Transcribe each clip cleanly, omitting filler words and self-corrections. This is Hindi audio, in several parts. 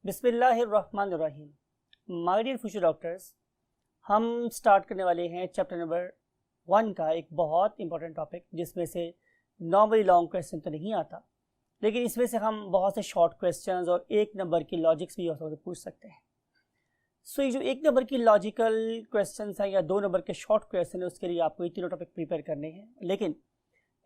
बिस्मिल्लाहिर्रहमानिर्रहीम। माय डियर फ्यूचर डॉक्टर्स, हम स्टार्ट करने वाले हैं चैप्टर नंबर 1 का एक बहुत इंपॉर्टेंट टॉपिक, जिसमें से नॉर्मली लॉन्ग क्वेश्चन तो नहीं आता, लेकिन इसमें से हम बहुत से शॉर्ट क्वेश्चंस और 1 नंबर की लॉजिक्स भी पूछ सकते हैं। सो ये जो 1 नंबर की लॉजिकल क्वेश्चंस हैं या 2 नंबर के शॉर्ट क्वेश्चन है, उसके लिए आपको ये तीनों टॉपिक प्रिपेयर करने हैं, लेकिन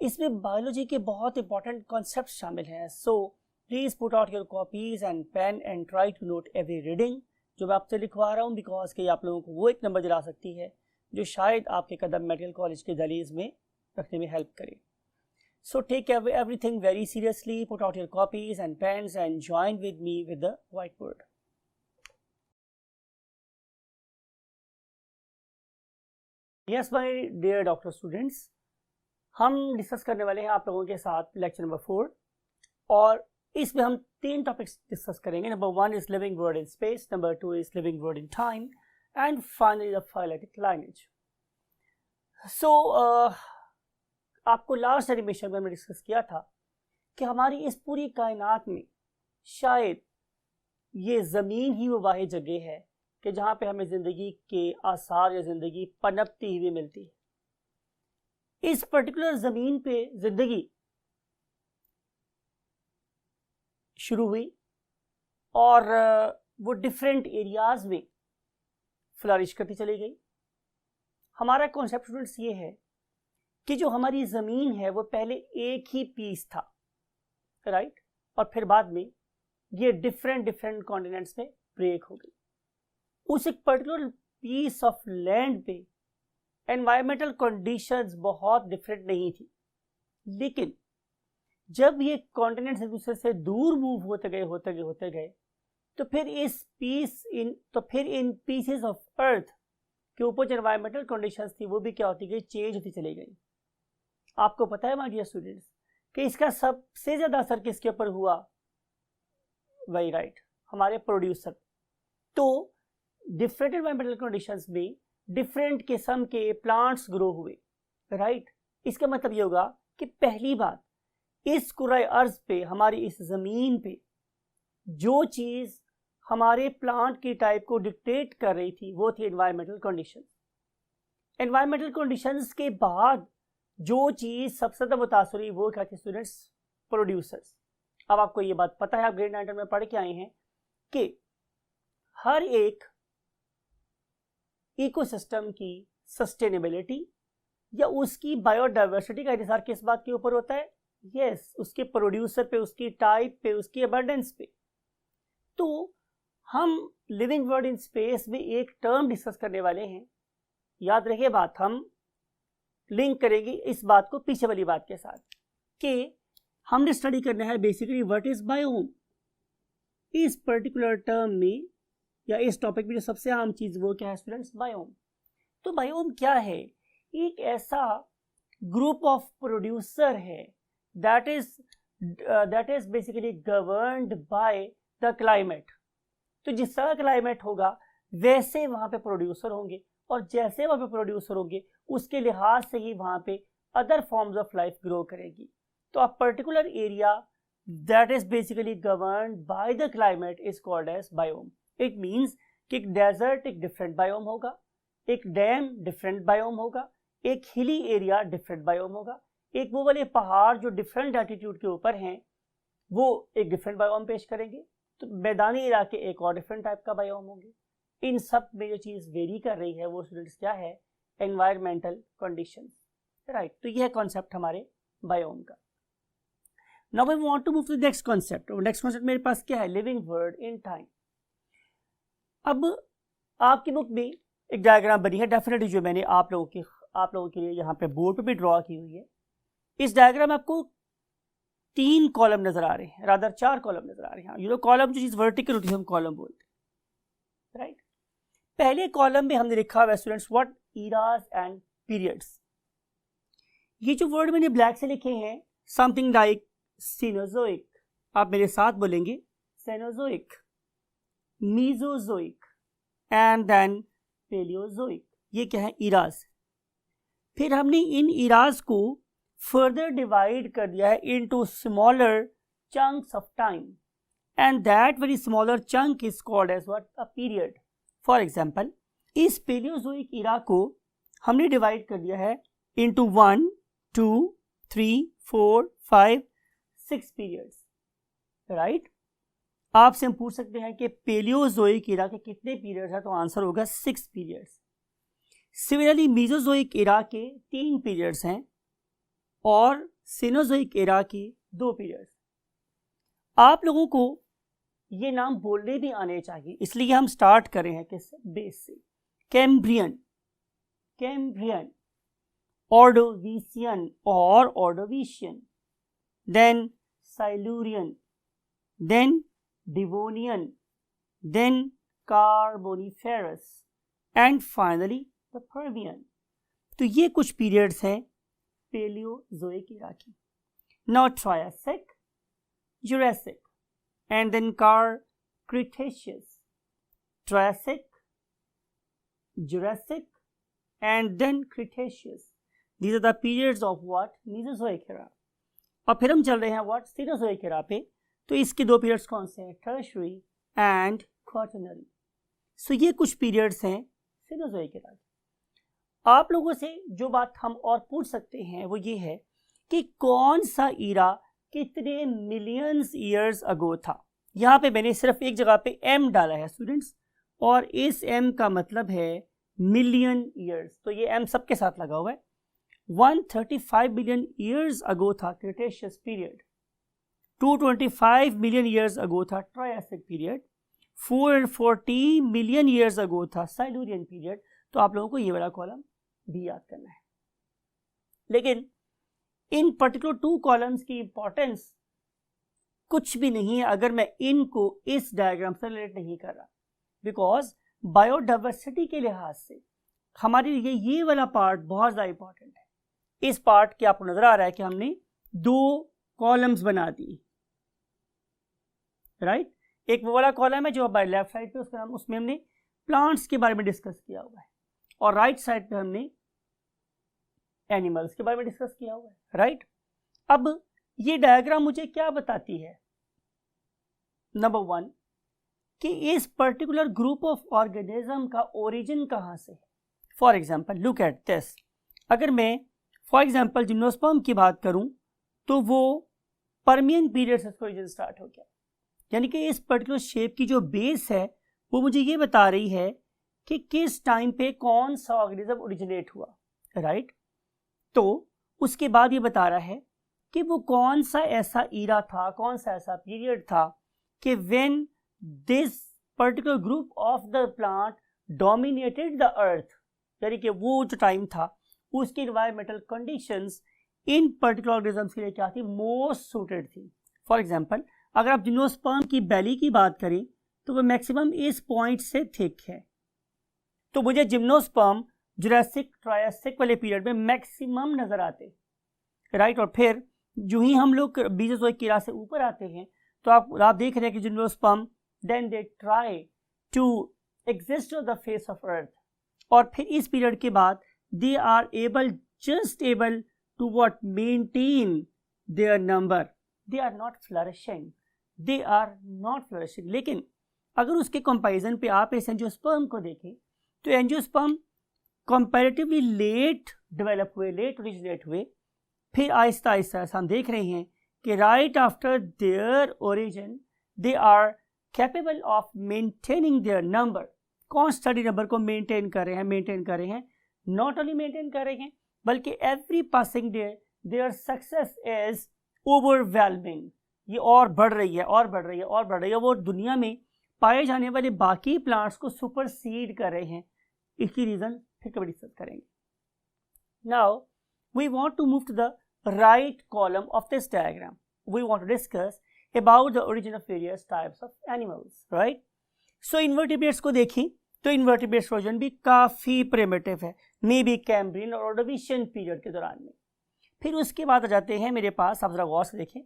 इसमें बायोलॉजी के बहुत इंपॉर्टेंट कॉन्सेप्ट शामिल हैं। So please put out your copies and pen and try to note every reading जो मैं आपसे लिखवा रहा हूँ, बिकॉज कि आप लोगों को वो 1 नंबर दिला सकती है जो शायद आपके कदम मेडिकल कॉलेज के दहलीज में रखने में हेल्प करे। So take everything very seriously, put out your copies and pens and join with me with the white board. Yes my dear doctor students, हम डिस्कस करने वाले हैं आप लोगों के साथ लेक्चर नंबर 4, और इसमें हम 3 टॉपिक्स डिस्कस करेंगे। Number 1 is living word in space, number 2 is living word in time, and finally the phyletic lineage. So आपको लास्ट एनिमेशन में हमने डिस्कस किया था कि हमारी इस पूरी कायनात में शायद ये ज़मीन ही वो वाहिद जगह है कि जहाँ पे हमें ज़िंदगी के आसार या ज़िंदगी पनपती हुई मिलती है। इस पर्टिकुलर ज़मीन पे ज़िंदगी शुरू हुई और वो डिफरेंट एरियाज़ में फ्लरिश करती चली गई। हमारा कॉन्सेप्ट स्टूडेंट्स ये है कि जो हमारी ज़मीन है वो पहले एक ही पीस था, राइट, और फिर बाद में ये डिफरेंट कॉन्टिनेंट्स में ब्रेक हो गई। उस एक पर्टिकुलर पीस ऑफ लैंड पे एनवायरमेंटल कंडीशंस बहुत डिफरेंट नहीं थी, लेकिन जब ये कॉन्टिनेंट्स एक दूसरे से दूर मूव होते गए तो फिर इन पीसेस ऑफ अर्थ के ऊपर जो एनवायरमेंटल कंडीशंस थी वो भी क्या होती गई, चेंज होती चली गई। आपको पता है माय डियर स्टूडेंट्स कि इसका सबसे ज़्यादा असर किसके ऊपर हुआ? वही राइट, हमारे प्रोड्यूसर। तो डिफरेंट एनवायरमेंटल कंडीशंस में डिफरेंट किस्म के प्लांट्स ग्रो हुए, राइट। इसका मतलब ये होगा कि पहली बात, इस कुराए अर्ज पे, हमारी इस ज़मीन पे जो चीज़ हमारे प्लांट की टाइप को डिक्टेट कर रही थी वो थी एनवायरमेंटल कंडीशंस। एनवायरमेंटल कंडीशंस के बाद जो चीज़ सबसे ज़्यादा मुतासर हुई वो क्या थी स्टूडेंट्स? प्रोड्यूसर्स। अब आपको ये बात पता है, आप ग्रेड 9 में पढ़ के आए हैं कि हर एक इकोसिस्टम की सस्टेनेबिलिटी या उसकी बायोडाइवर्सिटी का इंहिसार किस बात के ऊपर होता है? यस, उसके प्रोड्यूसर पे, उसकी टाइप पे, उसकी अबंडेंस पे। तो हम लिविंग वर्ड इन स्पेस में एक टर्म डिस्कस करने वाले हैं। याद रखिए बात, हम लिंक करेंगे इस बात को पीछे वाली बात के साथ कि हमने स्टडी करना है बेसिकली व्हाट इज बायोम। इस पर्टिकुलर टर्म में या इस टॉपिक में जो सबसे आम चीज़ वो क्या है स्टूडेंट्स? बायोम। तो बायोम क्या है? एक ऐसा ग्रुप ऑफ प्रोड्यूसर है that is basically governed by the climate। तो जिस तरह क्लाइमेट होगा वैसे वहाँ पे प्रोड्यूसर होंगे, और जैसे वहाँ पे प्रोड्यूसर होंगे उसके लिहाज से ही वहाँ पे other forms of life grow करेगी। तो a particular area that is basically governed by the climate is called as biome। It means कि एक डेजर्ट एक डिफरेंट बायोम होगा, एक डैम डिफरेंट बायोम होगा, एक हिली एरिया डिफरेंट बायोम होगा, एक वो वाले पहाड़ जो डिफरेंट एल्टीट्यूड के ऊपर हैं वो एक डिफरेंट बायोम पेश करेंगे, तो मैदानी इलाके एक और डिफरेंट टाइप का बायोम होंगे। इन सब में जो चीज़ वेरी कर रही है वो स्टूडेंट्स क्या है? Environmental conditions, right. तो यह कॉन्सेप्ट हमारे बायोम का। Now we want to move to the next concept. Next concept मेरे पास क्या है? Living word in time. अब आपकी बुक में एक डायग्राम बनी है, डेफिनेटली जो मैंने आप लोगों के लिए यहाँ पे बोर्ड पे भी ड्रॉ की हुई है। इस डायग्राम में आपको 3 कॉलम नजर आ रहे हैं, रादर 4 कॉलम नजर आ रहे हैं। यू नो कॉलम जो चीज वर्टिकल होती है हम कॉलम बोलते हैं, राइट। पहले कॉलम में हमने लिखा हुआ students what Ira's and periods. ये जो वर्ड मैंने ब्लैक से लिखे हैं, समथिंग लाइक सीनोजोइक, आप मेरे साथ बोलेंगे Cenozoic, Mesozoic and then Paleozoic. ये क्या है? इराज। फिर हमने इन इराज को फर्दर डिवाइड कर दिया है into smaller chunks of time. and that very smaller chunk is called as what? A period. For example, इस पेलियोजोइक इरा को हमने डिवाइड कर दिया है into 1, 2, 3, 4, 5, 6 पीरियड्स, राइट? आपसे हम पूछ सकते हैं कि पेलियोजोइक इरा के कितने पीरियड्स हैं, तो आंसर होगा 6 पीरियड्स. सिमिलरली मीजोजोइक इरा के 3 पीरियड्स हैं और सीनोजोइक इरा के 2 पीरियड्स. आप लोगों को ये नाम बोलने भी आने चाहिए, इसलिए हम स्टार्ट कर रहे हैं किस बेस से. कैम्ब्रियन, कैम्ब्रियन, ऑर्डोविशियन और Ordovician, then Silurian, then Devonian, then Carboniferous and finally the Permian. तो ये कुछ पीरियड्स हैं पेलियोजोइक इरा की. Now Triassic, Jurassic and then Cretaceous, Triassic, Jurassic and then Cretaceous. These are the periods of what? Mesozoic era. और फिर हम चल रहे हैं what? Cenozoic era पे. तो इसके 2 पीरियड्स कौन से हैं? Tertiary and Quaternary. सो ये कुछ पीरियड्स हैं Cenozoic era. आप लोगों से जो बात हम और पूछ सकते हैं वो ये है कि कौन सा ईरा कितने मिलियंस ईयर्स अगो था. यहाँ पे मैंने सिर्फ एक जगह पे m डाला है स्टूडेंट्स, और इस m का मतलब है मिलियन ईयर्स, तो ये m सबके साथ लगा हुआ है. 135 बिलियन ईयर्स अगो था Cretaceous period, 225 million years ago था Triassic period, 440 million years ago था साइलूरियन पीरियड. तो आप लोगों को ये वाला कॉलम भी याद करना है. लेकिन इन पर्टिकुलर 2 कॉलम्स की इंपॉर्टेंस कुछ भी नहीं है अगर मैं इनको इस डायग्राम से रिलेट नहीं कर रहा, बिकॉज बायोडाइवर्सिटी के लिहाज से हमारे लिए ये वाला पार्ट बहुत ज़्यादा इंपॉर्टेंट है. इस पार्ट के आपको नजर आ रहा है कि हमने 2 कॉलम्स बना दी, राइट? एक वो वाला कॉलम है जो हमारे लेफ्ट साइड पे, उसमें हमने प्लांट्स के बारे में डिस्कस किया हुआ है, और राइट साइड पे हमने एनिमल्स के बारे में डिस्कस किया हुआ है, राइट? अब ये डायग्राम मुझे क्या बताती है? नंबर 1 कि इस पर्टिकुलर ग्रुप ऑफ ऑर्गेनिज्म का ओरिजिन कहाँ से है. For example look at this. अगर मैं फॉर एग्जांपल जिम्नोस्पर्म की बात करूं तो वो पर्मियन पीरियड से ओरिजिन स्टार्ट हो गया, यानी कि इस पर्टिकुलर शेप की जो बेस है वो मुझे ये बता रही है कि किस टाइम पे कौन सा ऑर्गेनिज्म ओरिजिनेट हुआ, राइट? तो उसके बाद ये बता रहा है कि वो कौन सा ऐसा ईरा था, कौन सा ऐसा पीरियड था कि when this particular group of the plant dominated the earth, यानी कि वो जो टाइम था उसकी एनवायरमेंटल कंडीशंस इन पर्टिकुलर ऑर्गेनिजम्स के लिए क्या थी? मोस्ट सूटेड थी. फॉर एग्जांपल अगर आप जिम्नोस्पर्म की बेली की बात करें तो वो मैक्सिमम इस पॉइंट से थिक है, तो मुझे जिम्नोस्पर्म जुरासिक ट्रायसिक वाले पीरियड में मैक्सिमम नजर आते, राइट? और फिर जो ही हम लोग बीजोजोइक इरा से ऊपर आते हैं तो आप देख रहे हैं कि gymnosperm then they try to exist on the face of earth, और फिर इस पीरियड के बाद they are just able to what? Maintain their number. They are not flourishing, they are not flourishing. लेकिन अगर उसके कंपैरिजन पे आप इस एंजियोस्पर्म को देखें तो एंजियोस्पर्म कंपैरेटिवली लेट डेवलप हुए, लेट ओरिजिनेट हुए, फिर आहिस्ता आहिस्ता हम देख रहे हैं कि right after their origin they are capable of maintaining their number. कौन स्टडी नंबर को मेंटेन कर रहे हैं, नॉट ओनली मेंटेन कर रहे हैं बल्कि every passing day their success is overwhelming. ये और बढ़ रही है, वो दुनिया में पाए जाने वाले बाकी प्लांट्स को सुपरसीड कर रहे हैं. इसकी रीजन फिर कभी डिस्कस करेंगे. Now we want to move to the right column of this diagram. We want to discuss about the origin of various types of animals, right? So invertebrates को देखें तो invertebrates origin भी काफ़ी primitive है, मे बी कैम्ब्रियन और ऑर्डोविशियन पीरियड के दौरान में. फिर उसके बाद आ जाते हैं मेरे पास, आप जरा गौर से देखें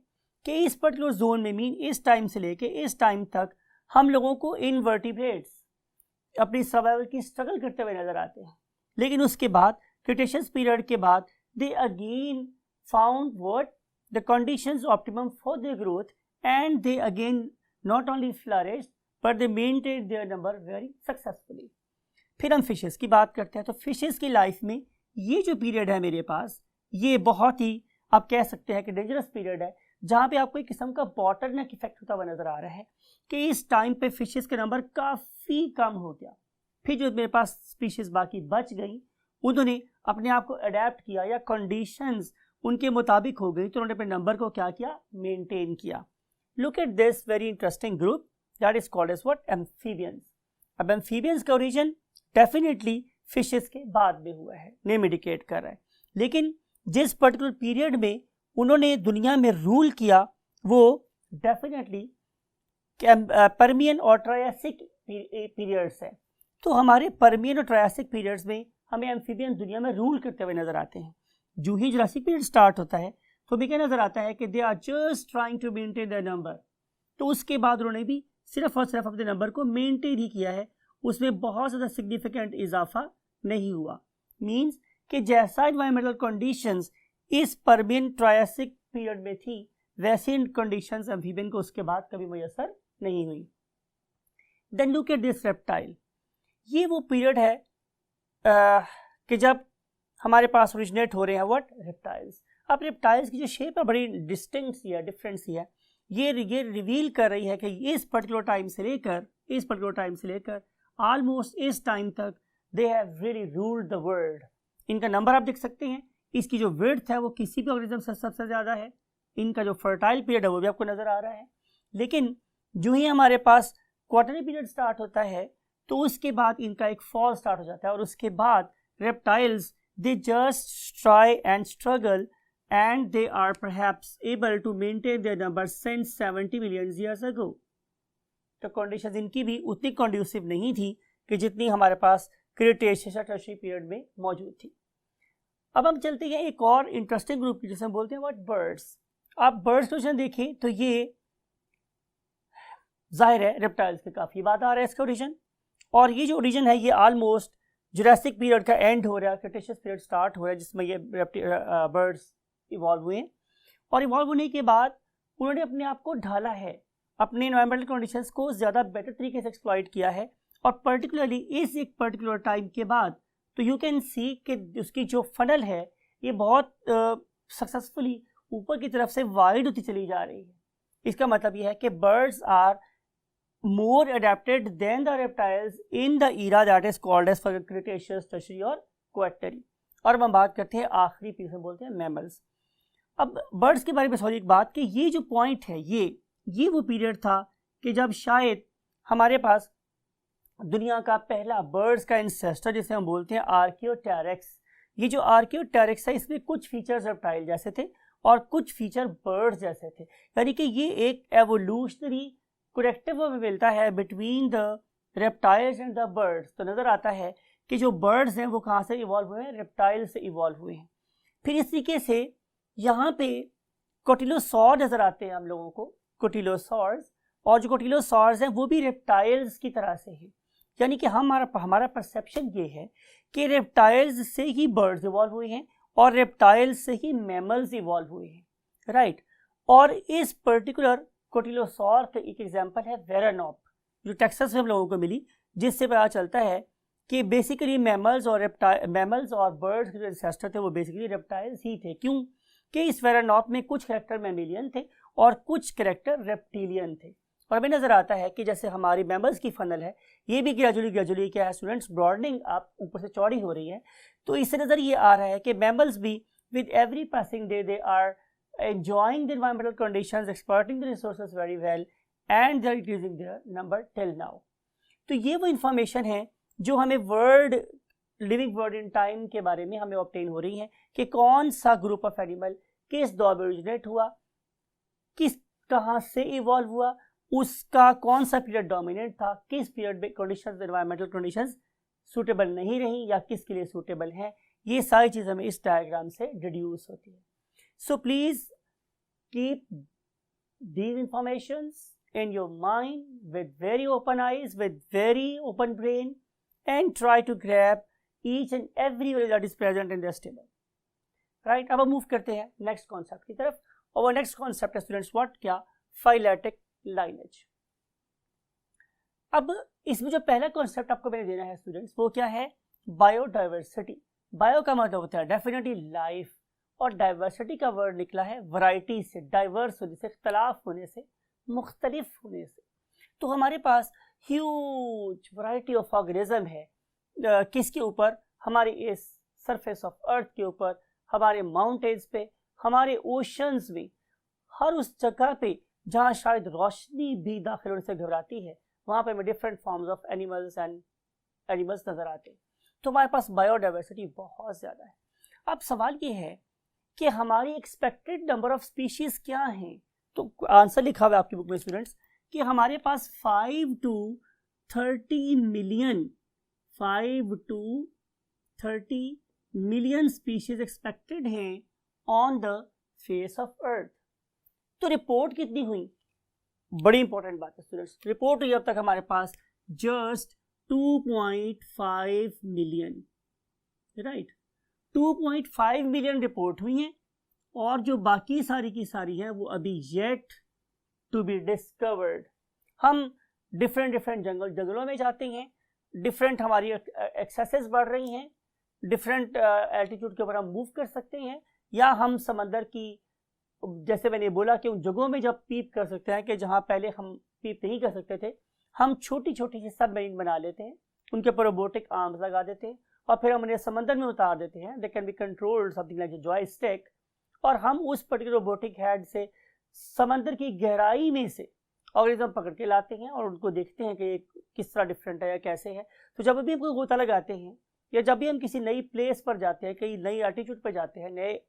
कि इस पर्टिकुलर जोन में मीन इस टाइम से लेके इस टाइम तक हम लोगों को इनवर्टिब्रेट्स अपनी सर्वाइवल की स्ट्रगल करते हुए नजर आते हैं. लेकिन उसके बाद क्रिटेशियस पीरियड के बाद they again found what? The conditions optimum for their growth, and they again not only flourished but they maintained their number very successfully. फिर हम फिशेस की बात करते हैं। तो फिशेस की लाइफ में ये जो पीरियड है मेरे पास, ये बहुत ही आप कह सकते हैं कि डेंजरस पीरियड है, जहाँ पे आपको एक किस्म का बॉटलनेक इफेक्ट होता हुआ नजर आ रहा है कि इस टाइम पे फिशेस के नंबर काफ़ी कम हो गया। फिर जो मेरे पास स्पीशीज बाकी बच गई, उन्होंने अपने आप को अडेप्ट किया या कंडीशंस उनके मुताबिक हो गई, तो उन्होंने अपने नंबर को क्या किया, मेंटेन किया। Look at this very interesting group that is called as what, amphibians. अब एम्फीबियंस का ओरिजिन डेफिनेटली फिशेस के बाद में हुआ है, नेम इंडिकेट कर रहा है, लेकिन जिस पर्टिकुलर पीरियड में उन्होंने दुनिया में रूल किया वो डेफिनेटली पर्मियन और ट्रायसिक पीरियड्स है। तो हमारे पर्मियन और ट्रायसिक पीरियड्स में हमें एम्फीबियन दुनिया में रूल करते हुए नजर आते हैं। जो ही जुरासिक पीरियड स्टार्ट होता है तो भी क्या नजर आता है कि they are just trying to maintain their number. तो उसके बाद उन्होंने भी सिर्फ और सिर्फ अपने नंबर को मेंटेन ही किया है, उसमें बहुत ज़्यादा सिग्निफिकेंट इजाफा नहीं हुआ। मीन्स कि जैसा एनवायरमेंटल कंडीशंस इस पर्मियन ट्रायसिक पीरियड में थी, वैसे कंडीशंस एम्फीबियन को उसके बाद कभी मुयसर नहीं हुई। Then look at this reptile. ये वो पीरियड है कि जब हमारे पास ओरिजिनेट हो रहे हैं व्हाट, रेप्टाइल्स। अब रेप्टाइल्स की जो शेप है बड़ी डिस्टिंक्ट सी है, डिफरेंट सी है। ये रिवील कर रही है कि इस पर्टिकुलर टाइम से लेकर ऑलमोस्ट इस टाइम तक they have really ruled the world. इनका नंबर आप देख सकते हैं, इसकी जो विड्थ है वो किसी भी ऑर्गेनिज्म से सबसे ज़्यादा है। इनका जो फर्टाइल पीरियड है वो भी आपको नज़र आ रहा है। लेकिन जो ही हमारे पास क्वार्टरली पीरियड स्टार्ट होता है तो उसके बाद इनका एक फॉल स्टार्ट हो जाता है, और उसके बाद reptiles they just try and struggle and they are perhaps able to maintain their number since 70 million years ago. तो कंडीशंस इनकी भी उतनी कंड्यूसिव नहीं थी कि जितनी हमारे पास क्रिटेशियस या टर्शियरी पीरियड में मौजूद थी। अब हम चलते हैं एक और इंटरेस्टिंग ग्रुप की, जिसे हम बोलते हैं व्हाट, बर्ड्स। आप बर्ड्स क्वेश्चन देखें तो ये जाहिर है रेप्टाइल्स के काफ़ी बाद आ रहा है इसका ओरिजिन, और ये जो ओरिजिन है ये ऑलमोस्ट जुरासिक पीरियड का एंड हो रहा है, क्रिटेशियस पीरियड स्टार्ट हो रहा है, जिसमें ये बर्ड्स इवॉल्व हुए। और इवॉल्व होने के बाद उन्होंने अपने आप को ढाला है, अपने एनवायरमेंटल कंडीशंस को ज़्यादा बेटर तरीके से एक्सप्लॉइट किया है, और पर्टिकुलरली इस एक पर्टिकुलर टाइम के बाद तो यू कैन सी कि उसकी जो फनल है ये बहुत सक्सेसफुली ऊपर की तरफ से वाइड होती चली जा रही है। इसका मतलब ये है कि birds are more adapted than the reptiles in the era that is called as Cretaceous, Tertiary और क्वार्टरी। और हम बात करते हैं आखिरी पीस में, बोलते हैं मैमल्स। अब बर्ड्स के बारे में सॉरी एक बात कि ये जो पॉइंट है ये वो पीरियड था कि जब शायद हमारे पास दुनिया का पहला बर्ड्स का इंसेस्टर, जिसे हम बोलते हैं आर्कियोटेरिक्स। ये जो आर्कियोटेरिक्स है इसमें कुछ फीचर्स रेप्टाइल जैसे थे और कुछ फीचर बर्ड्स जैसे थे, यानी कि ये एक एवोल्यूशनरी करेक्टिव में मिलता है between the reptiles and the birds. तो नज़र आता है कि जो बर्ड्स हैं वो कहाँ से इवॉल्व हुए हैं, रेप्टाइल से इवॉल्व हुए हैं। फिर इस तरीके से यहाँ पे कोटिलोसॉर नज़र आते हैं हम लोगों को, कोटिलोसॉर्स, और जो कोटिलोसॉर्स हैं वो भी रेप्टाइल्स की तरह से हैं। यानी कि हमारा परसेप्शन ये है कि रेप्टाइल्स से ही बर्ड्स इवॉल्व हुए हैं और रेप्टाइल्स से ही मैमल्स इवॉल्व हुए हैं, राइट। और इस पर्टिकुलर कोटिलोसॉर का एक एग्जाम्पल है वेरानॉप, जो टेक्सास में हम लोगों को मिली, जिससे पता चलता है कि बेसिकली मैमल्स और बर्ड्स के जो एंसेस्टर थे वो बेसिकली रेप्टाइल्स ही थे। क्यों कि इस वेरानॉप में कुछ कैरेक्टर मैमिलियन थे और कुछ कैरेक्टर रेप्टिलियन थे। और हमें नज़र आता है कि जैसे हमारी मैमल्स की फनल है ये भी ग्रेजुअली क्या है स्टूडेंट्स, ब्रॉडनिंग आप ऊपर से चौड़ी हो रही है। तो इससे नज़र ये आ रहा है कि मैमल्स भी with every passing day they are enjoying the environmental conditions, exploiting the resources very well, and they are increasing their number till now. तो ये वो इंफॉर्मेशन है जो हमें लिविंग वर्ल्ड इन टाइम के बारे में हमें ऑब्टेन हो रही है कि कौन सा ग्रुप ऑफ एनिमल किस दौर में ओरिजिनेट हुआ, कहाँ से इवॉल्व हुआ, उसका कौन सा पीरियड डोमिनेंट था, किस पीरियड में कंडीशंस, एनवायरमेंटल कंडीशंस सूटेबल नहीं रही या किसके लिए सूटेबल हैं। ये सारी चीज़ हमें इस डायग्राम से डिड्यूस होती है। So please keep these informations in your mind with very open eyes, with very open brain, and try to grab each and every value that is present in this table. Right? अब हम मूव करते हैं नेक्स्ट कॉन्सेप्ट की तरफ, और नेक्स्ट कॉन्सेप्ट है स्टूडेंट्स व्हाट, क्या, फाइलेटिक लाइनेज। अब इसमें जो पहला कॉन्सेप्ट आपको मैंने देना है स्टूडेंट्स, वो क्या है? बायोडाइवर्सिटी। बायो का मतलब होता है डेफिनेटली लाइफ, और डाइवर्सिटी का वर्ड निकला है वैरायटी से, डाइवर्स होने से, इख्तलाफ होने से, मुख्तलिफ होने से। तो हमारे पास ह्यूज वैरायटी ऑफ ऑर्गेनिज्म है। किसके ऊपर? हमारे इस सरफेस ऑफ अर्थ के ऊपर, हमारे माउंटेन्स पे, हमारे ओशंस में, हर उस जगह पे जहाँ शायद रोशनी भी दाखिल होने से घबराती है, वहाँ पे हमें डिफरेंट फॉर्म्स ऑफ एनिमल्स नजर आते हैं। तो हमारे पास बायोडाइवर्सिटी बहुत ज़्यादा है। अब सवाल ये है कि हमारी एक्सपेक्टेड नंबर ऑफ स्पीशीज क्या हैं? तो आंसर लिखा हुआ है आपकी बुक में स्टूडेंट्स कि हमारे पास 5 to 30 मिलियन स्पीशीज एक्सपेक्टेड हैं ऑन द फेस ऑफ अर्थ। तो रिपोर्ट कितनी हुई? बड़ी इंपॉर्टेंट बात है स्टूडेंट्स। रिपोर्ट हुई अब तक हमारे पास just 2.5 million, right? 2.5 million report हुई हैं, और जो बाकी सारी की सारी हैं वो अभी येट टू बी डिस्कवर्ड। हम डिफरेंट जंगलों में जाते हैं, डिफरेंट हमारी एक्सेसेस बढ़ रही हैं, डिफरेंट एल्टीट्यूड के ऊपर हम मूव कर सकते हैं, या हम समंदर की, जैसे मैंने बोला कि उन जगहों में जब पीप कर सकते हैं कि जहाँ पहले हम पीप नहीं कर सकते थे, हम छोटी छोटी सी सबमरीन बना लेते हैं, उनके ऊपर रोबोटिक आर्म्स लगा देते हैं, और फिर हम उन्हें समंदर में उतार देते हैं। They can be controlled something like joystick, और हम उस पर्टिकुलर रोबोटिक हेड से समंदर की गहराई में से ऑर्गेनिज्म पकड़ के लाते हैं और उनको देखते हैं कि ये किस तरह डिफरेंट है या कैसे है। तो जब भी हम कोई गोता लगाते हैं, या जब भी हम किसी नई प्लेस पर जाते हैं, कहीं नई एल्टीट्यूड पर जाते हैं, नए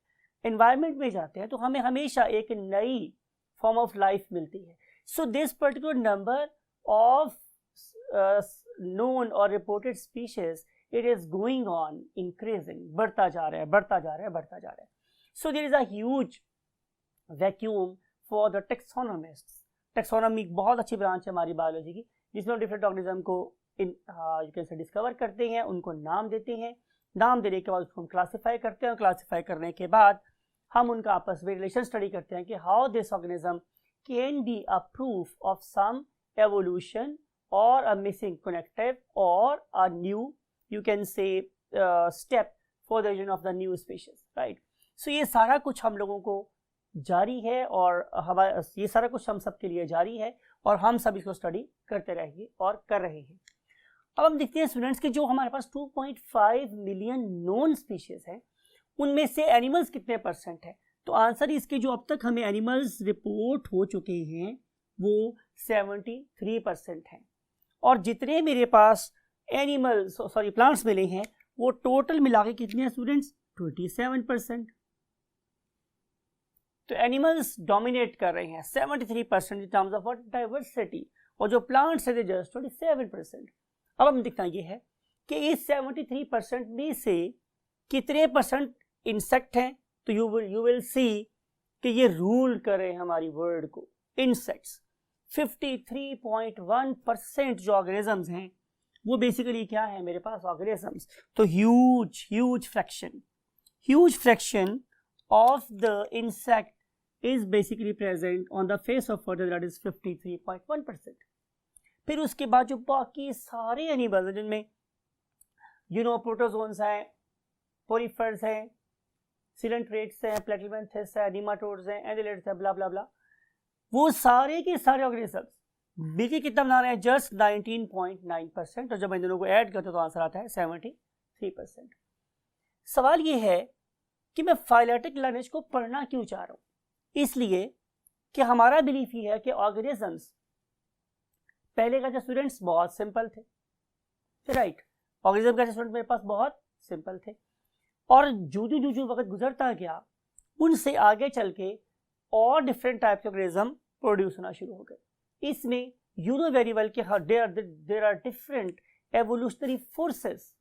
एनवायरनमेंट में जाते हैं, तो हमें हमेशा एक नई फॉर्म ऑफ लाइफ मिलती है। So this particular number of known or reported species, it is going on increasing, बढ़ता जा रहा है। So there is a huge vacuum for the taxonomists. Taxonomy एक बहुत अच्छी ब्रांच है हमारी बायोलॉजी की, जिसमें हम डिफरेंट ऑर्गेनिज्म को यू कैन से डिस्कवर करते हैं, उनको नाम देते हैं, नाम देने के बाद उसको हम क्लासीफाई करते हैं, और क्लासीफाई करने के बाद हम उनका आपस में रिलेशन स्टडी करते हैं कि how this organism can be a proof of some evolution or a missing connective or a new, you can say, step for the origin of the new species, right? So ये सारा कुछ हम लोगों को जारी है, और हमारा ये सारा कुछ हम सब के लिए जारी है, और हम सब इसको स्टडी करते रहेंगे और कर रहे हैं। अब हम देखते हैं स्टूडेंट्स कि जो हमारे पास 2.5 मिलियन नॉन स्पीशीज हैं, उनमें से एनिमल्स कितने % है? तो आंसर इसके जो अब तक हमें एनिमल्स रिपोर्ट हो चुके हैं वो 73% हैं, और जितने मेरे पास प्लांट्स मिले हैं वो टोटल मिला के कितने हैं स्टूडेंट्स? 27%। तो एनिमल्स डोमिनेट कर रहे हैं 73% इन टर्म्स ऑफ डाइवर्सिटी, और जो प्लांट्स है जस्ट 27%। अब हम देखना ये है कि इस 73% में से कितने % इंसेक्ट हैं। तो यू विल सी कि ये रूल कर रहे हैं हमारी वर्ल्ड को, इंसेक्ट्स। 53.1% जो ऑर्गेनिजम्स हैं वो बेसिकली क्या है मेरे पास? ऑर्गेनिजम्स। तो huge fraction of the insect is basically present on the face of earth, that is 53.1%। फिर उसके बाद जो बाकी सारे एनिमल्स हैं, जिनमें प्रोटोजोन्स हैं, पोरिफर्स हैं, सिलेंट्रेट्स हैं, प्लेटिलमेंथस हैं, निमाटोड्स हैं, एंडेलेट्स हैं, ब्ला ब्ला ब्ला, वो सारे के सारे ऑर्गेनिजम्स मिलकर कितना बना रहे हैं? जस्ट 19.9%। और जब इन दोनों को ऐड करते तो आंसर आता है 73%। सवाल ये है कि मैं फाइलेटिक लिनेज को पढ़ना क्यों चाह रहा हूँ? इसलिए कि हमारा बिलीफ ये है कि ऑर्गेनिजम्स पहले का स्टूडेंट्स बहुत सिंपल थे, राइट? ऑर्गेनिज्म का स्टूडेंट मेरे पास बहुत सिंपल थे, और जो वक्त गुजरता गया उनसे आगे चल के और डिफरेंट टाइप के ऑर्गेनिज्म प्रोड्यूस होना शुरू हो गए। इसमें यू नो वेरी वेल कि there are different evolutionary forces,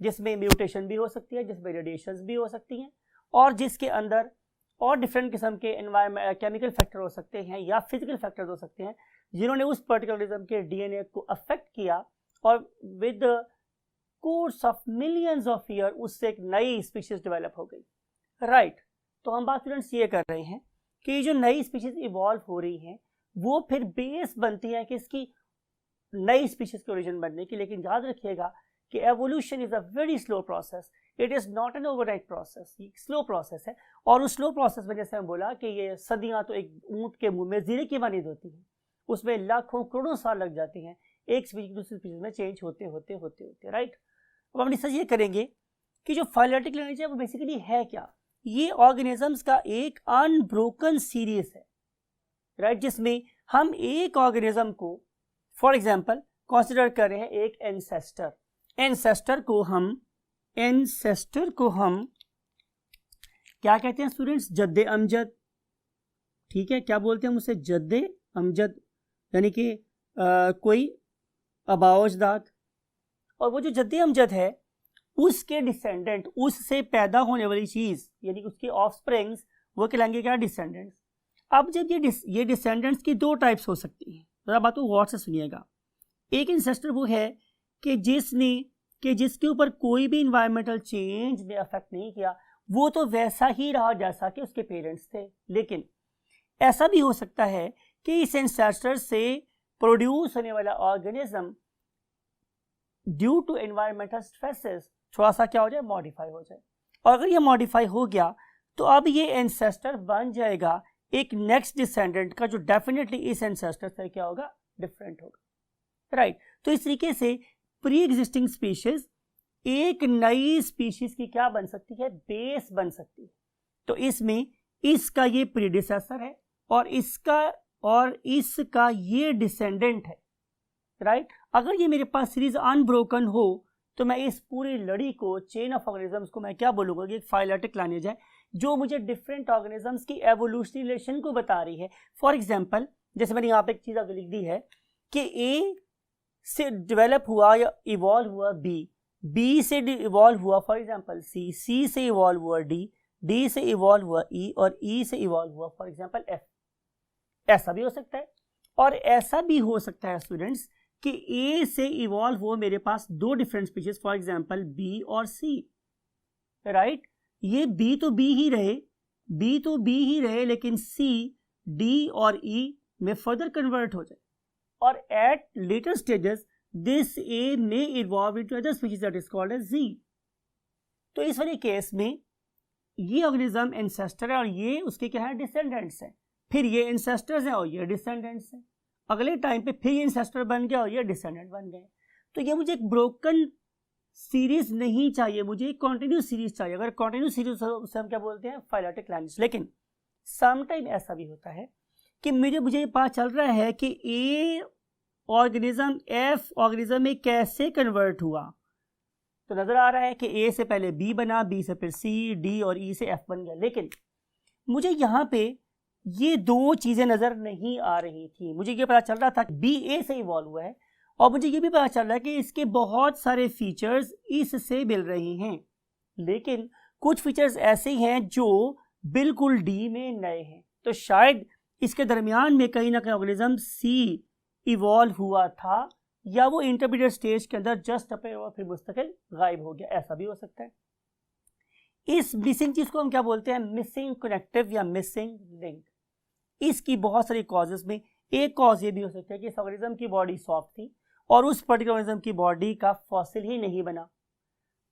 जिसमें म्यूटेशन भी हो सकती है, जिसमें रेडिएशंस भी हो सकती हैं, और जिसके अंदर और डिफरेंट किस्म के एनवायरमेंट केमिकल फैक्टर हो सकते हैं या फिजिकल फैक्टर्स हो सकते हैं, जिन्होंने उस पर्टिकुलर ऑर्गेनिज्म के डीएनए को अफेक्ट किया, और with course of millions of year उससे एक नई स्पीशीज डेवलप हो गई, राइट? तो हम बात स्टूडेंट्स ये कर रहे हैं कि जो नई स्पीशीज इवॉल्व हो रही हैं वो फिर बेस बनती है कि इसकी नई स्पीशीज के ओरिजिन बनने की। लेकिन याद रखिएगा कि evolution is a very slow process, it is not an overnight process, ये स्लो प्रोसेस है। और उस स्लो प्रोसेस में जैसे हम बोला कि ये सदियां तो एक ऊंट के मुंह में जीरे की मानीद होती है, उसमें लाखों करोड़ों साल लग जाते हैं एक स्पीशीज दूसरी स्पीशीज में चेंज होते होते होते होते, राइट। अब हम डिस्कस ये करेंगे कि जो फाइलेटिक लिनेज है वो बेसिकली है क्या। ये ऑर्गेनिजम्स का एक अनब्रोकन सीरीज है, राइट, जिसमें हम एक ऑर्गेनिज्म को फॉर एग्जांपल कंसीडर कर रहे हैं एक एंसेस्टर। एंसेस्टर को हम क्या कहते हैं स्टूडेंट्स? जद्दे अमजद, ठीक है। क्या बोलते हैं हम उसे? जद्दे अमजद, यानी कि कोई अबाओजदाद। और वो जो जद्दे अमजद है उसके डिसेंडेंट, उससे पैदा होने वाली चीज यानी कि उसके ऑफस्प्रिंग्स, वो कहलाएंगे क्या? डिसेंडेंट्स। अब जब ये डिसेंडेंट्स की दो टाइप्स हो सकती हैं, जरा बात को गौर से सुनिएगा। एक इंसेस्टर वो है कि जिसके ऊपर कोई भी इन्वायरमेंटल चेंज ने अफेक्ट नहीं किया, वो तो वैसा ही रहा जैसा कि उसके पेरेंट्स थे। लेकिन ऐसा भी हो सकता है कि इस इंसेस्टर से प्रोड्यूस होने वाला organism due to environmental stresses थोड़ा सा क्या हो जाए? मॉडिफाई हो जाए। और अगर ये मॉडिफाई हो गया तो अब ये एंसेस्टर बन जाएगा एक नेक्स्ट डिसेंडेंट का, जो डेफिनेटली इस एंसेस्टर से क्या होगा? डिफरेंट होगा, राइट। तो इस तरीके से प्री एग्जिस्टिंग स्पीशीज एक नई स्पीशीज की क्या बन सकती है? बेस बन सकती है। तो इसमें इसका ये प्रीडिसेसर है और इसका ये डिसेंडेंट है, राइट। अगर ये मेरे पास सीरीज अनब्रोकन हो तो मैं इस पूरी लड़ी को, चेन ऑफ ऑर्गेनिजम्स को मैं क्या बोलूंगा कि एक फाइलेटिक लाइनेज है जो मुझे डिफरेंट ऑर्गेनिजम्स की एवोल्यूशनरी रिलेशन को बता रही है। फॉर एग्जांपल जैसे मैंने यहाँ पे एक चीज अगर लिख दी है कि ए से डेवलप हुआ या इवॉल्व हुआ बी से इवॉल्व हुआ फॉर एग्जांपल सी से इवॉल्व हुआ डी से इवॉल्व हुआ ई और ई से इवॉल्व हुआ फॉर एग्जांपल एफ। ऐसा भी हो सकता है। और ऐसा भी हो सकता है स्टूडेंट्स कि ए से इवॉल्व हो मेरे पास दो different species for example B और सी, राइट। ये बी तो बी ही रहे लेकिन सी, डी और ई में फर्दर कन्वर्ट हो जाए और at later stages this A में evolve into other species that is called as G. तो इस वाले केस में ये ऑर्गेनिज्म एंसेस्टर है और ये उसके क्या है? डिसेंडेंट्स हैं। फिर ये एंसेस्टर्स हैं और ये डिसेंडेंट्स हैं। अगले टाइम पे फिर ये एंसेस्टर बन गया और ये डिसेंडेंट बन गए। तो ये मुझे एक ब्रोकन सीरीज नहीं चाहिए, मुझे एक कॉन्टिन्यूस सीरीज चाहिए। अगर कॉन्टिन्यूस सीरीज उसे हम क्या बोलते हैं? Phyletic lineage. लेकिन समटाइम ऐसा भी होता है कि मुझे पता चल रहा है कि ए ऑर्गेनिज्म एफ ऑर्गेनिज्म में कैसे कन्वर्ट हुआ। तो नजर आ रहा है कि ए से पहले बी बना, बी से फिर सी, डी और ई से एफ बन गया। लेकिन मुझे यहाँ पे ये दो चीजें नजर नहीं आ रही थी। मुझे ये पता चल रहा था कि बी ए से इवॉल्व हुआ है और मुझे ये भी पता चल रहा है कि इसके बहुत सारे फीचर्स इससे मिल रहे हैं, लेकिन कुछ फीचर्स ऐसे हैं जो बिल्कुल डी में नए हैं। तो शायद इसके दरमियान में कहीं ना कहीं ऑर्गेनिज्म सी इवॉल्व हुआ था या वो इंटरमीडिएट स्टेज के अंदर जस्ट अपने और फिर मुस्तकिल गायब हो गया। ऐसा भी हो सकता है। इस मिसिंग चीज को हम क्या बोलते हैं? मिसिंग कनेक्टिव या मिसिंग लिंक। इसकी बहुत सारी कॉजेज में एक कॉज ये भी हो सकता है कि इस ऑर्गेनिज्म की बॉडी सॉफ्ट थी और उस पर्टिकुलर ऑर्गेनिज्म की बॉडी का फॉसिल ही नहीं बना।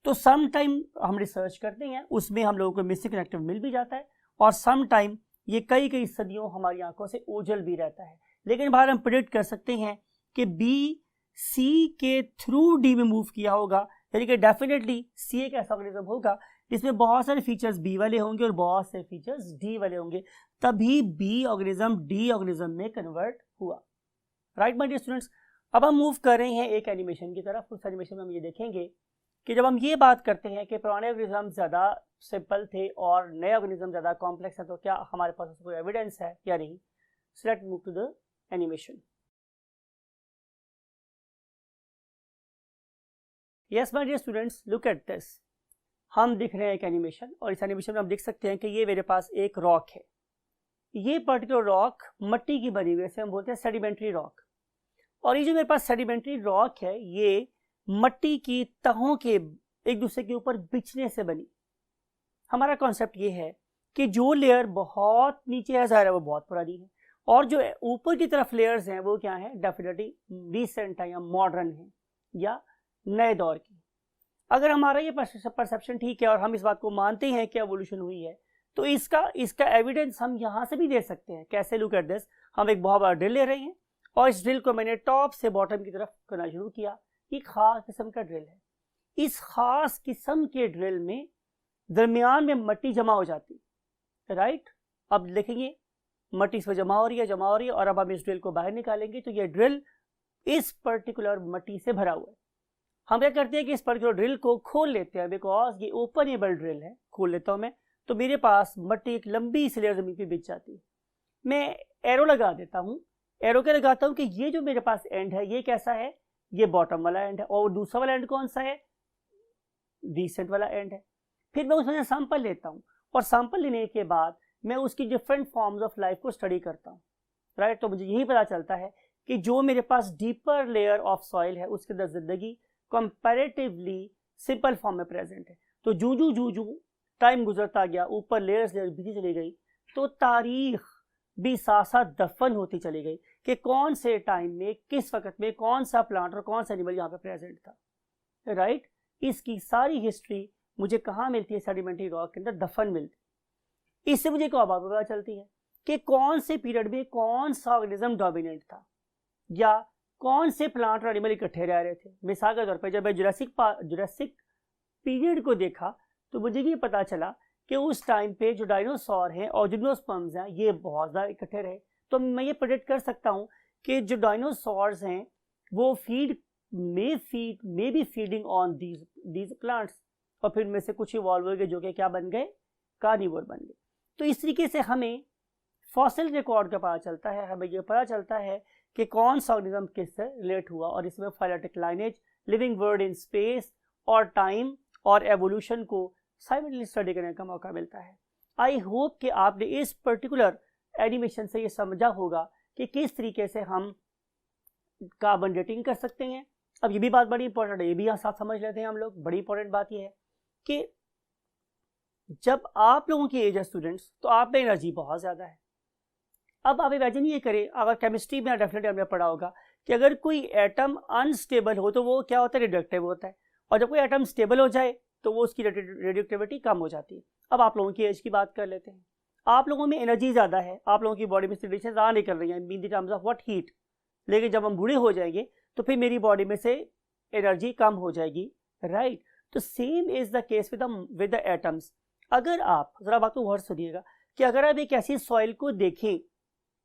तो सम टाइम हम रिसर्च करते हैं, उसमें हम लोगों को मिसिंग कनेक्टिव मिल भी जाता है और सम टाइम ये कई सदियों हमारी आंखों से ओझल भी रहता है। लेकिन बाहर हम प्रेडिक्ट कर सकते हैं कि बी सी के थ्रू डी में मूव किया होगा, यानी कि डेफिनेटली सी एक ऐसा ऑर्गेनिज्म होगा जिसमें बहुत सारे फीचर्स बी वाले होंगे और बहुत से फीचर्स डी वाले होंगे, तभी बी ऑर्गेनिज्म डी ऑर्गेनिज्म में कन्वर्ट हुआ। राइट माय डियर स्टूडेंट्स, अब हम मूव कर रहे हैं एक एनिमेशन की तरफ। उस एनिमेशन में हम ये देखेंगे कि जब हम ये बात करते हैं कि पुराने ऑर्गेनिज्म ज़्यादा सिंपल थे और नए ऑर्गेनिज्म ज़्यादा कॉम्प्लेक्स है, तो क्या हमारे पास कोई एविडेंस है या नहीं। So let's move to the animation. Yes my dear students, look at this. हम दिख रहे हैं एक एनिमेशन और इस एनिमेशन में हम देख सकते हैं कि ये मेरे पास एक रॉक है। ये पर्टिकुलर रॉक मट्टी की बनी हुई है, हम बोलते हैं सेडिमेंट्री रॉक। और ये जो मेरे पास सेडिमेंट्री रॉक है ये मट्टी की तहों के एक दूसरे के ऊपर बिछने से बनी। हमारा कॉन्सेप्ट ये है कि जो लेयर बहुत नीचे है, ज़ाहिर है वो बहुत पुरानी है, और जो ऊपर की तरफ लेयर्स हैं वो क्या है, डेफिनेटली रिसेंट है या मॉडर्न है या नए दौर की। अगर हमारा ये परसेप्शन ठीक है और हम इस बात को मानते हैं कि एवोल्यूशन हुई है, तो इसका एविडेंस हम यहाँ से भी दे सकते हैं। कैसे? Look at this. हम एक बहुत बड़ा ड्रिल ले रहे हैं और इस ड्रिल को मैंने टॉप से बॉटम की तरफ करना शुरू किया। एक खास किस्म का ड्रिल है। इस खास किस्म के ड्रिल में दरमियान में मिट्टी जमा हो जाती है, राइट। अब देखेंगे मिट्टी इस पर जमा हो रही है और अब हम इस ड्रिल को बाहर निकालेंगे तो ये ड्रिल इस पर्टिकुलर मिट्टी से भरा हुआ है। हम क्या करते हैं कि इस पर्टिकुलर ड्रिल को खोल लेते हैं, बिकॉज ये ओपनेबल ड्रिल है। खोल लेता हूं मैं, तो मेरे पास मिट्टी एक लंबी सी लेयर जमीन पे बिछ जाती है। मैं एरो लगा देता हूँ। एरो क्या लगाता हूँ कि ये जो मेरे पास एंड है ये कैसा है, ये बॉटम वाला एंड है, और दूसरा वाला एंड कौन सा है, रिसेंट वाला एंड है। फिर मैं उसमें सैंपल लेता हूँ और सैंपल लेने के बाद मैं उसकी डिफरेंट फॉर्म्स ऑफ लाइफ को स्टडी करता हूँ, राइट। तो मुझे यही पता चलता है कि जो मेरे पास डीपर लेयर ऑफ सॉइल है उसके अंदर जिंदगी कंपैरेटिवली सिंपल फॉर्म में प्रेजेंट है। तो जू टाइम गुजरता गया, ऊपर लेयर्स बिछती चली गई, तो तारीख भी साथ साथ दफन होती चली गई कि कौन से टाइम में किस वक्त में कौन सा प्लांट और कौन सा एनिमल यहाँ पे प्रेजेंट था, राइट। इसकी सारी हिस्ट्री मुझे कहाँ मिलती है, सेडिमेंट्री रॉक के अंदर दफन मिलती है। इससे मुझे एक बात पता चलती है कि कौन से पीरियड में कौन सा ऑर्गेनिज्म डोमिनेंट था या कौन से प्लांट और एनिमल इकट्ठे रह रहे थे। मिसाल के तौर पर जब मैं जुरासिक पीरियड को देखा तो मुझे ये पता चला कि उस टाइम पे जो डायनासोर हैं और जिम्नोस्पर्म्स हैं ये बहुत ज़्यादा इकट्ठे रहे। तो मैं ये प्रेडिक्ट कर सकता हूँ कि जो डायनासोर्स हैं वो may be feeding on these plants, और फिर में से कुछ इवॉल्व हो गए जो कि क्या बन गए, कार्निवोर बन गए। तो इस तरीके से हमें फॉसिल रिकॉर्ड का पता चलता है, हमें ये पता चलता है कि कौन सा ऑर्गेनिज्म किससे रिलेट हुआ, और इसमें phyletic lineage, living word in space और टाइम और एवोल्यूशन को साइमल्टेनियसली स्टडी करने का मौका मिलता है। आई होप कि आपने इस पर्टिकुलर एनिमेशन से ये समझा होगा कि किस तरीके से हम कार्बन डेटिंग कर सकते हैं। अब ये भी बात बड़ी इंपॉर्टेंट है, ये भी यहाँ साथ समझ लेते हैं हम लोग। बड़ी इंपॉर्टेंट बात ये है कि जब आप लोगों की एज है स्टूडेंट्स, तो आप में एनर्जी बहुत ज़्यादा है। अब आप इमेजिन ये करें, अगर केमिस्ट्री में डेफिनेटली हमने पढ़ा होगा कि अगर कोई एटम अनस्टेबल हो तो वो क्या होता है, रेडियोएक्टिव होता है, और जब कोई एटम स्टेबल हो जाए तो वो उसकी रेडियोएक्टिविटी कम हो जाती है। अब आप लोगों की एज की बात कर लेते हैं। आप लोगों में एनर्जी ज़्यादा है, आप लोगों की बॉडी में रेडिएशन ज़्यादा निकल रही है in the terms of what, heat. लेकिन जब हम बूढ़े हो जाएंगे तो फिर मेरी बॉडी में से एनर्जी कम हो जाएगी, राइट। तो same is the case with the atoms. अगर आप जरा बात को गौर सुनिएगा कि अगर आप एक ऐसी सॉइल को देखें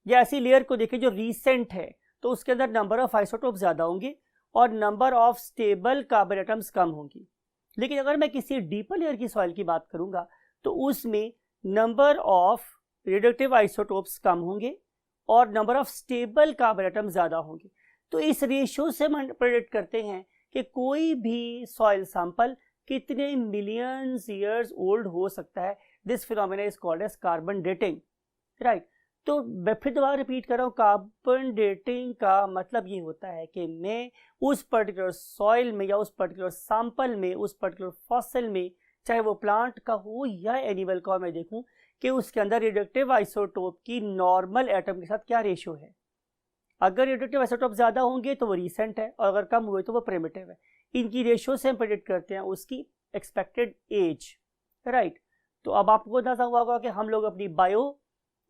या ऐसी लेयर को देखें जो रीसेंट है, तो उसके अंदर नंबर ऑफ आइसोटोप ज़्यादा होंगे और number of stable carbon atoms कम होंगी। लेकिन अगर मैं किसी डीपर लेयर की सॉइल की बात करूंगा तो उसमें नंबर ऑफ रेडियोएक्टिव आइसोटोप्स कम होंगे और number of stable carbon atoms ज़्यादा होंगे। तो इस रेशियो से हम प्रेडिक्ट करते हैं कि कोई भी सॉइल सैंपल कितने मिलियंस ईयर्स ओल्ड हो सकता है। This phenomena is called as carbon dating, right. तो मैं फिर दोबारा रिपीट कर रहा हूँ, कार्बन डेटिंग का मतलब ये होता है कि मैं उस पर्टिकुलर सॉइल में या उस पर्टिकुलर सैंपल में, उस पर्टिकुलर फॉसिल में, चाहे वो प्लांट का हो या एनिमल का, मैं देखूं कि उसके अंदर रेडियोएक्टिव आइसोटोप की नॉर्मल एटम के साथ क्या रेशियो है। अगर रेडियोएक्टिव आइसोटोप ज़्यादा होंगे तो वो रीसेंट है, और अगर कम हुए तो वो प्रिमिटिव है। इनकी रेशियो से हम प्रेडिक्ट करते हैं उसकी एक्सपेक्टेड एज, राइट। तो अब आपको अंदाजा हुआ होगा कि हम लोग अपनी बायो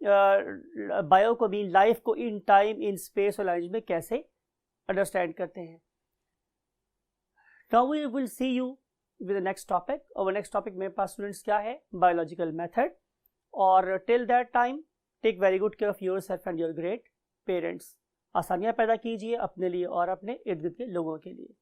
को भी, लाइफ को इन टाइम, इन स्पेस और लैंग्वेज में कैसे अंडरस्टैंड करते हैं। Now we will see you with the next topic. और नेक्स्ट टॉपिक मेरे पास स्टूडेंट्स क्या है, बायोलॉजिकल मेथड। और till that time take very good care of yourself and your great parents. आसानियाँ पैदा कीजिए अपने लिए और अपने इर्द गिर्द के लोगों के लिए।